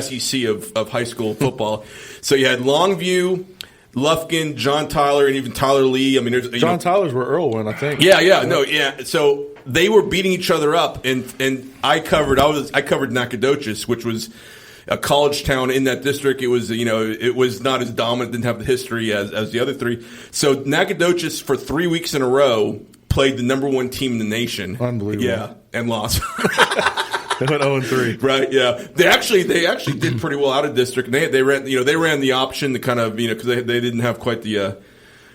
SEC of high school football. So you had Longview, Lufkin, John Tyler, and even Tyler Lee. I mean, there's John Tyler's where Earl went, I think. Yeah. So they were beating each other up, and I covered Nacogdoches, which was a college town in that district. It was it was not as dominant, didn't have the history as the other three. So Nacogdoches for 3 weeks in a row played the number one team in the nation. Unbelievable. Yeah, and lost. They went 0-3. Right, yeah. They actually did pretty well out of district. And they ran the option to kind of because they didn't have quite the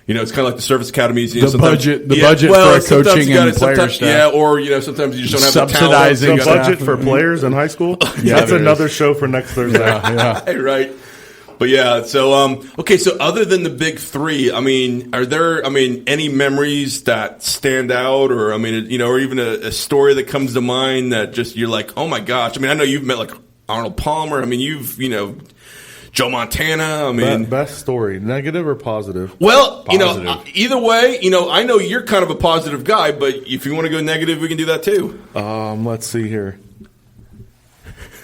it's kind of like the service academies. The budget for coaching and player staff. Yeah, or sometimes you just don't have subsidizing the budget for players in high school. That's another show for next Thursday. Yeah. Right. But yeah, so okay. So other than the big three, I mean, are there any memories that stand out, or or even a story that comes to mind that just you're like, oh my gosh. I mean, I know you've met like Arnold Palmer. I mean, you've Joe Montana. I mean, best story, negative or positive? Well, positive. Either way, I know you're kind of a positive guy, but if you want to go negative, we can do that too. Let's see here.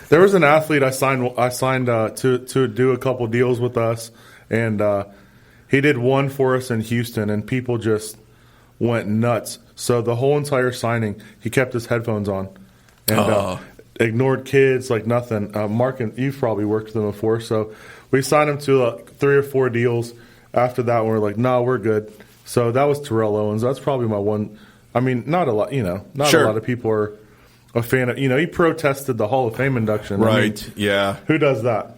There was an athlete I signed to do a couple deals with us, and he did one for us in Houston, and people just went nuts. So the whole entire signing, he kept his headphones on and ignored kids like nothing. Mark, you've probably worked with him before, so we signed him to 3 or 4 deals. After that, we were like, no, we're good. So that was Terrell Owens. That's probably my one. I mean, not a lot. Not Sure. a lot of people are a fan of, he protested the Hall of Fame induction. Right, yeah. Who does that?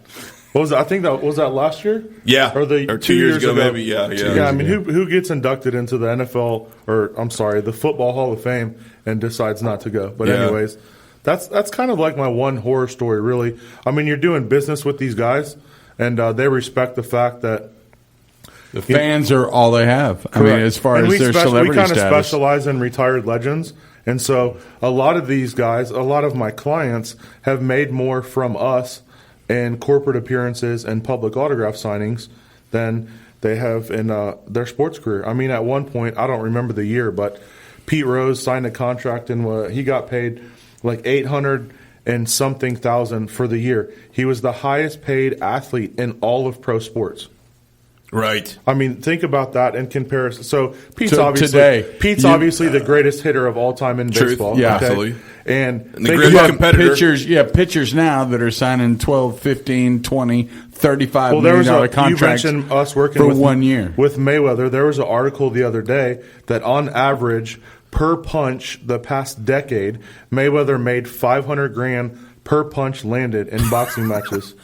What was that? I think was that last year? Yeah. Or 2 years ago, maybe, yeah. Yeah, I mean, who gets inducted into the NFL, or I'm sorry, the Football Hall of Fame and decides not to go? But anyways, that's kind of like my one horror story, really. I mean, you're doing business with these guys, and they respect the fact that the fans are all they have. I mean, as far as their celebrity we kind of status. specialize in retired legends. And so a lot of these guys, a lot of my clients have made more from us in corporate appearances and public autograph signings than they have in their sports career. I mean, at one point, I don't remember the year, but Pete Rose signed a contract and he got paid like $800 and something thousand for the year. He was the highest paid athlete in all of pro sports. Right. I mean, think about that in comparison. So Pete's obviously the greatest hitter of all time in baseball. Yeah, okay? absolutely. And the greatest competitor. Pitchers now that are signing 12, 15, 20, $35 million contracts you mentioned us working for with 1 year. With Mayweather, there was an article the other day that on average, per punch the past decade, Mayweather made $500,000 per punch landed in boxing matches.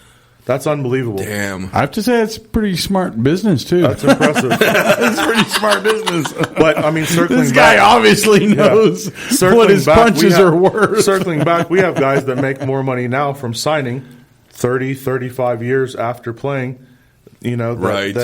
That's unbelievable. Damn. I have to say it's pretty smart business, too. That's impressive. It's pretty smart business. But, I mean, circling this back. guy obviously knows what his punches are worth. Circling back, we have guys that make more money now from signing 30, 35 years after playing, Right.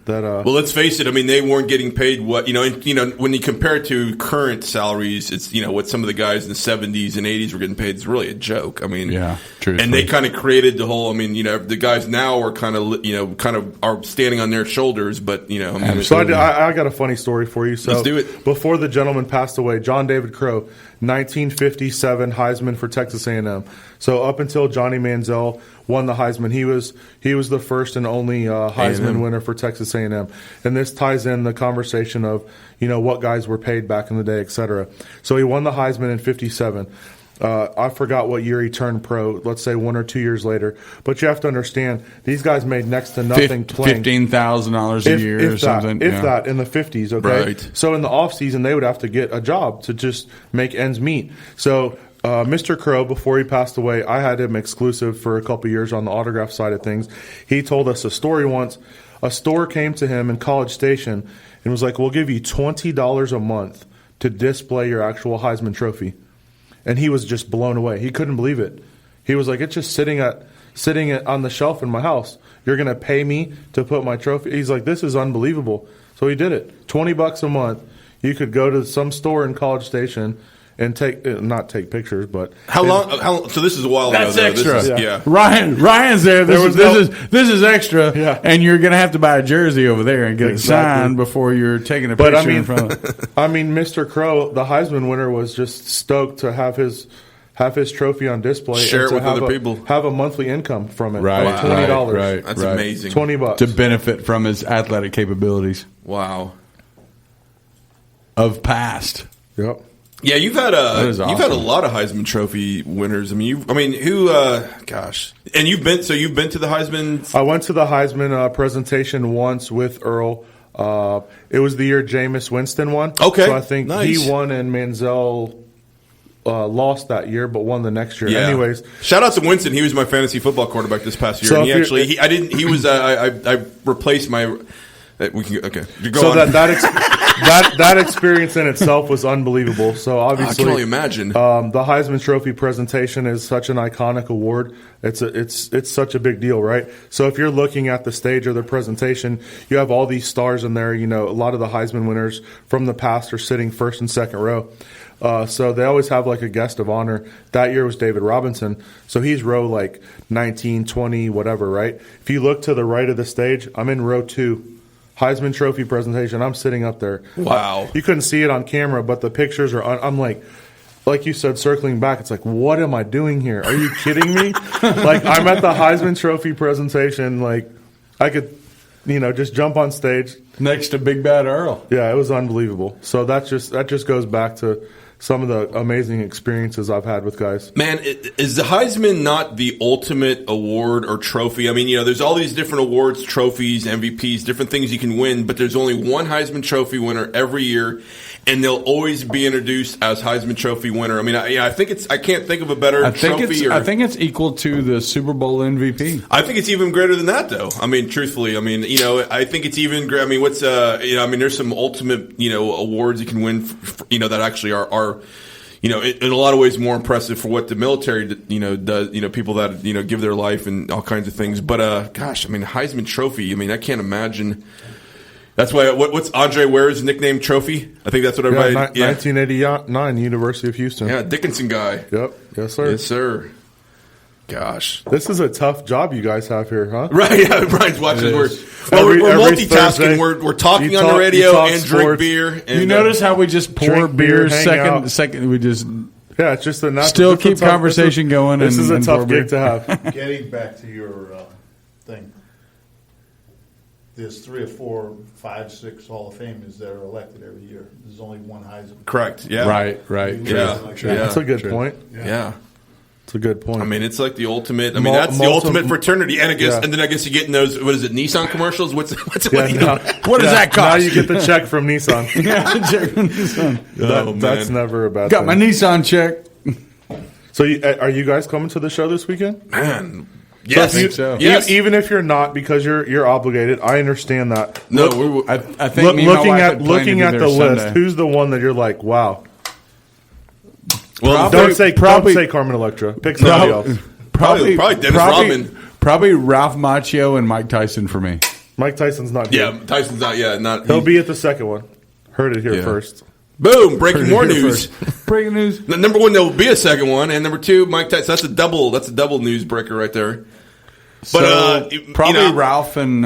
Well, let's face it. I mean, they weren't getting paid what when you compare it to current salaries, it's what some of the guys in the 70s and 80s were getting paid. It's really a joke. I mean, yeah, truthfully. And they kind of created the whole. I mean, the guys now are kind of are standing on their shoulders. But so I got a funny story for you. So let's do it. Before the gentleman passed away, John David Crow, 1957 Heisman for Texas A&M. So up until Johnny Manziel won the Heisman, he was the first and only Heisman winner for Texas A&M. And this ties in the conversation of what guys were paid back in the day, et cetera. So he won the Heisman in 57. I forgot what year he turned pro, let's say 1 or 2 years later. But you have to understand, these guys made next to nothing playing. $15,000 a year or something. If that, in the 50s, okay? Right. So in the offseason, they would have to get a job to just make ends meet. So Mr. Crow, before he passed away, I had him exclusive for a couple years on the autograph side of things. He told us a story once. A store came to him in College Station and was like, we'll give you $20 a month to display your actual Heisman trophy. And he was just blown away. He couldn't believe it. He was like, it's just sitting on the shelf in my house. You're going to pay me to put my trophy? He's like, this is unbelievable. So he did it. $20 a month. You could go to some store in College Station and not take pictures, but how long? So this is a while ago. That's extra. This is, yeah. Ryan's there. This is extra. Yeah. And you're gonna have to buy a jersey over there and get it signed before you're taking a picture in front of it. I mean, Mr. Crow, the Heisman winner, was just stoked to have his have his trophy on display, Share and it with have other people. Have a monthly income from it, Right, like $20. right. That's amazing. $20 to benefit from his athletic capabilities Wow. of past. Yep. Yeah, you've had is you've had a awesome. lot of Heisman Trophy winners. Who? Gosh, and you've been to the Heisman. I went to the Heisman presentation once with Earl. It was the year Jameis Winston won. Okay, so I think nice. he won and Manziel lost that year, but won the next year. Yeah. Anyways, shout out to Winston. He was my fantasy football quarterback this past year. So And if I replaced my. We can okay. Go so on. that experience in itself was unbelievable. So I obviously, can only imagine. the Heisman Trophy presentation is such an iconic award. It's such a big deal, right? So if you're looking at the stage or the presentation, you have all these stars in there. You know, a lot of the Heisman winners from the past are sitting first and second row. So they always have like a guest of honor. That year was David Robinson. So he's row like 19, 20, whatever, right? If you look to the right of the stage, I'm in row 2. Heisman Trophy presentation. I'm sitting up there. Wow. You couldn't see it on camera, but the pictures are. I'm like you said, circling back. It's like, what am I doing here? Are you kidding me? Like I'm at the Heisman Trophy presentation. Like I could, just jump on stage Next to Big Bad Earl. Yeah, it was unbelievable. So that just goes back to some of the amazing experiences I've had with guys. Man, is the Heisman not the ultimate award or trophy? I mean, there's all these different awards, trophies, MVPs, different things you can win, but there's only one Heisman Trophy winner every year, and they'll always be introduced as Heisman Trophy winner. I mean, I think I can't think of a better trophy. I think it's equal to the Super Bowl MVP. I think it's even greater than that, though. I mean, truthfully, I think it's even great. I mean, there's some ultimate, awards you can win, that actually are in a lot of ways more impressive for what the military, does, people that, give their life and all kinds of things. But, Heisman Trophy, I can't imagine. That's why, what's Andre Ware's nickname trophy? I think that's what everybody, 1989, University of Houston. Yeah, Dickinson guy. Yep. Yes, sir. Yes, sir. Gosh. This is a tough job you guys have here, huh? Right, yeah, Brian's watching. We're Every multitasking. Thursday, We're talking you on talk- the radio you talk and drink sports. beer. And, You notice how we just pour drink beer, beer hang out. second we just Yeah, it's just a natural. Still it's a keep conversation going This and- is a and tough pour beer. gig to have. Getting back to your thing, there's 3 or 4, 5, 6 Hall of Famers that are elected every year. There's only one Heisman. correct. Yeah. right. Yeah. Sure. Yeah. That's a good point. Yeah. It's a good point. It's like the ultimate. Multi- That's the ultimate fraternity. And and then I guess you get in those. What is it? Nissan commercials. What does that cost? Now you get the check from Nissan. Oh, That's man. never a bad Got thing. my Nissan check. So are you guys coming to the show this weekend? Man. Yes. So if you- so. Yes. Even if you're not, because you're obligated, I understand that. No. I think me and my looking wife at had planned to be the there list, Sunday. who's the one that you're like, wow? Well, Don't say probably- Carmen Electra. Pick somebody else. Probably Dennis Rodman. Probably Ralph Macchio and Mike Tyson for me. Mike Tyson's not here. Yeah. Tyson's not. Yeah. Not. He'll be at the second one. Heard it here Yeah. first. Boom! Breaking more Heard it here news. Breaking news. Number one, there will be a second one, and number two, Mike Tyson. That's a double news breaker right there. But Probably Ralph and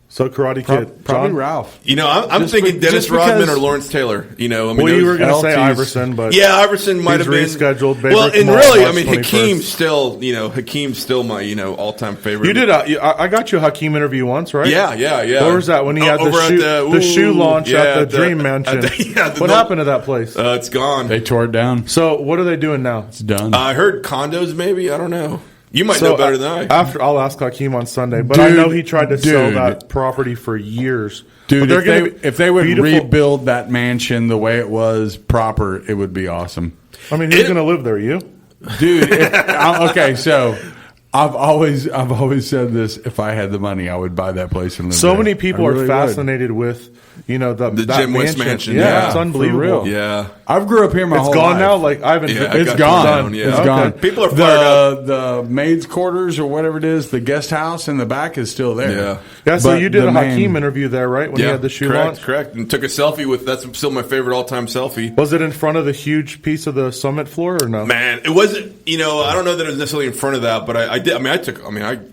So Karate Kid. probably John? Ralph. I'm Just thinking be- Dennis just Rodman because- or Lawrence Taylor. Well, you those- were going to say LTs. Iverson, but Yeah, Iverson might have been rescheduled. Well, Baker and Kamal, really, March 21st. Hakeem's still my all-time favorite. You did. I got you a Hakeem interview once, right? Yeah. Where was that when he had Over at the shoe launch at the Dream Mansion? What happened to that place? It's gone. They tore it down. So what are they doing now? It's done. I heard condos. Maybe I don't know. You might know better than I. After I'll ask Hakeem on Sunday, but I Dude, know he tried to sell dude. that property for years. Dude, But they're if they would beautiful- rebuild that mansion the way it was proper, it would be awesome. I mean, who's going to live there? You? Dude, okay, so I've always said this: if I had the money, I would buy that place and live So there. many people I are really fascinated with that Jim West mansion. Yeah, Yeah, it's for unbelievable. real. Yeah. would. I've grew up here my It's whole gone life. now. Like Ivan, Yeah, It's got gone. torn down, yeah. It's Okay. gone. People are fired up. The maids' quarters or whatever it is, the guest house in the back is still there. Yeah. Yeah, so But you did the a main- Hakeem interview there, right? When he had the shoe launch. Correct. And took a selfie with. That's still my favorite all-time selfie. Was it in front of the huge piece of the summit floor or no? Man, it wasn't. I don't know that it was necessarily in front of that, but I did.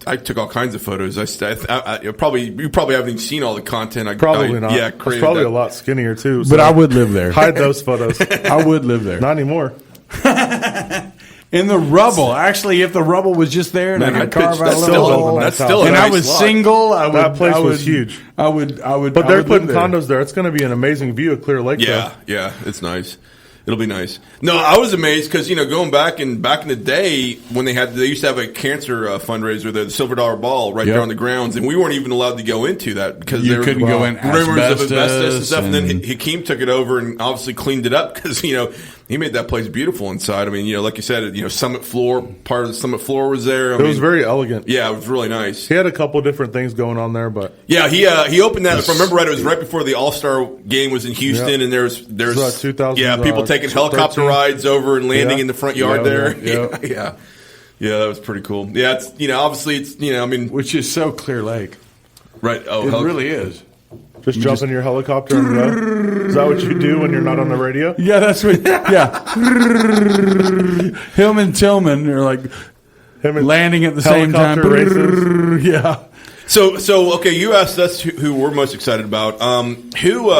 I took all kinds of photos. You probably haven't seen all the content. Probably not. Yeah, It's probably a lot skinnier too. But so I would live there. hide those photos. I would live there. Not anymore. In the rubble. Actually, if the rubble was just there and Man, I I'd could carve pitch- out a that's little still a- hole, that's still a and I nice was lot. single, I would. That place I would, was huge. I would. But they're putting live there. condos there. It's going to be an amazing view of Clear Lake. Yeah, yeah, it's nice. It'll be nice. No, I was amazed because going back in the day when they used to have a cancer fundraiser there, the Silver Dollar Ball, right Yep. there on the grounds, and we weren't even allowed to go into that because You there couldn't go in rumors of asbestos asbestos and stuff. And then and- Hakeem took it over and obviously cleaned it up because he made that place beautiful inside. I mean, like you said, summit floor, part of the summit floor was there. It was very elegant. yeah, it was really nice. He had a couple different things going on there, but Yeah, he opened that. If I remember right, it was right before the All-Star game was in Houston, Yep. and there's about 2000, people taking helicopter 13. rides over and landing Yeah. in the front yard Yeah, there. yeah. Yeah, that was pretty cool. Yeah, it's obviously it's I mean Which is so Clear Lake. right. Oh, It really is. just jump in your helicopter and go. Is that what you do when you're not on the radio? Yeah, that's what. Yeah, him and Tillman are like Him and landing at the same time. helicopter races. Yeah. So okay, you asked us who we're most excited about. Who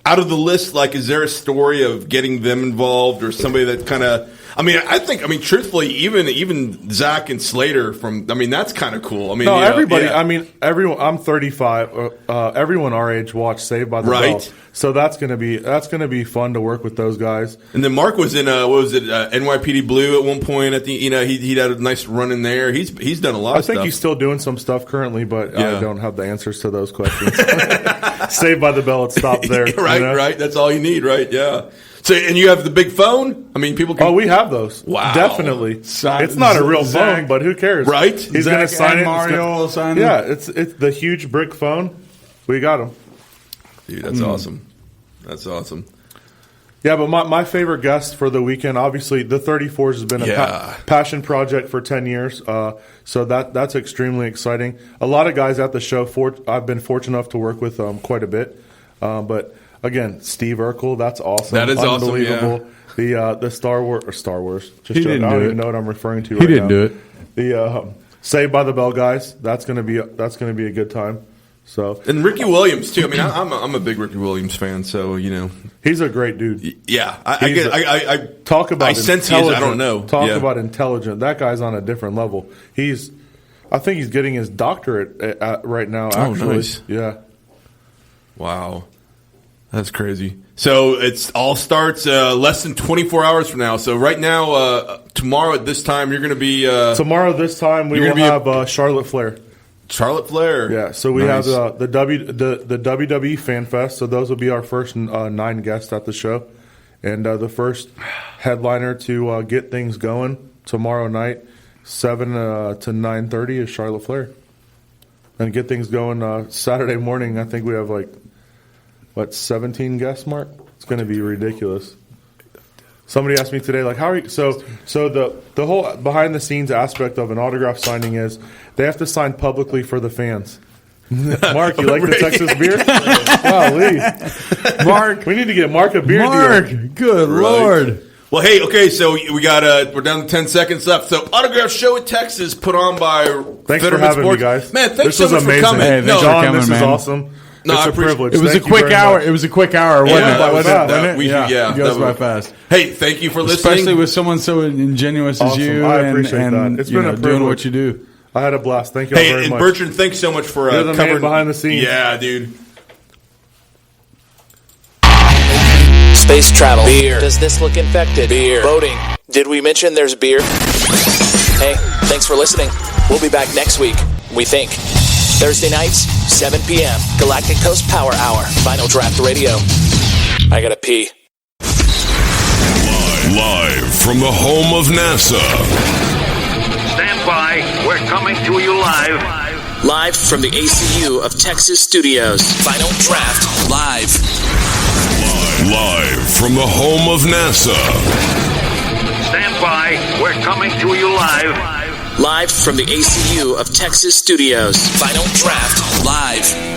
out of the list, like, is there a story of getting them involved or somebody that kind of? I mean, truthfully, even Zach and Slater that's kind of cool. I mean, No, everybody. yeah. I mean, everyone. I'm 35. Everyone our age watched Saved by the Right. Bell, so that's gonna be fun to work with those guys. And then Mark was in NYPD Blue at one point. At the he had a nice run in there. He's done a lot. I of think stuff. he's still doing some stuff currently, but Yeah. I don't have the answers to those questions. Saved by the Bell. It stopped there. right, you know? right. That's all you need, right? Yeah. So and you have the big phone. I mean, people can. Oh, we have those. Wow. Definitely. Sign- It's not a real Zach- phone, but who cares? Right? He's Zach going to sign and it. Mario will sign it. Yeah, it's the huge brick phone. We got him. Dude, that's awesome. That's awesome. Yeah, but my favorite guest for the weekend, obviously, the 34s has been a Yeah. passion project for 10 years. So that's extremely exciting. A lot of guys at the show, I've been fortunate enough to work with quite a bit. But again, Steve Urkel, that's awesome. That is awesome, Unbelievable. The Star Wars. Just He joking. didn't I don't do even it. know what I'm referring to. He right didn't now. do it. The Saved by the Bell guys. That's gonna be a good time. So And Ricky Williams too. I mean, I'm a big Ricky Williams fan. So he's a great dude. yeah. I He's get. I Talk about I sense he is. I don't intelligent. know. Talk Yeah. about intelligent. That guy's on a different level. I think he's getting his doctorate right now. Actually, nice. yeah. Wow, that's crazy. So it all starts less than 24 hours from now. So right now, tomorrow at this time, you're going to be Tomorrow this time we You're will gonna be have Charlotte Flair. Charlotte Flair. Yeah, so we Nice. have the WWE Fan Fest. So those will be our first 9 guests at the show, and the first headliner to get things going tomorrow night, 7 to 9:30 is Charlotte Flair, and get things going Saturday morning. I think we have 17 guests, Mark? It's going to be ridiculous. Somebody asked me today, how are you? So the whole behind the scenes aspect of an autograph signing is they have to sign publicly for the fans. Mark, you like the Texas beer? Golly. Mark, We need to get Mark a beer Mark, deal. good Right. Lord. Well, hey, okay, so we got we're down to 10 seconds left. So autograph show in Texas put on by Thanks for Fiterman having Sports. me, guys. Man, thanks This so was much amazing. for coming. Hey, thanks no, for John, coming, this is man. awesome. No, It's I a appreciate- privilege. It was Thank a you quick very hour. much. It was a quick hour, wasn't Yeah, it? that was Wasn't that. it? We- yeah, it goes that by was- fast. Hey, thank you for listening. Especially with someone so ingenuous as Awesome. you I and, appreciate and that. It's you been a know, doing privilege. what you do. I had a blast. Thank you all Hey, very and much. Bertrand, thanks so much for You're the man covering behind the scenes. Yeah, dude. Space travel. Beer. Does this look infected? Beer. Boating. Did we mention there's beer? Hey, thanks for listening. We'll be back next week, we think. Thursday nights, 7 p.m. Galactic Coast Power Hour. Final Draft Radio. I gotta pee. Live from the home of NASA. Stand by. We're coming to you live. Live from the ACU of Texas Studios. Final Draft Live. Live from the home of NASA. Stand by. We're coming to you live. Live from the ACU of Texas Studios. Final Draft Live.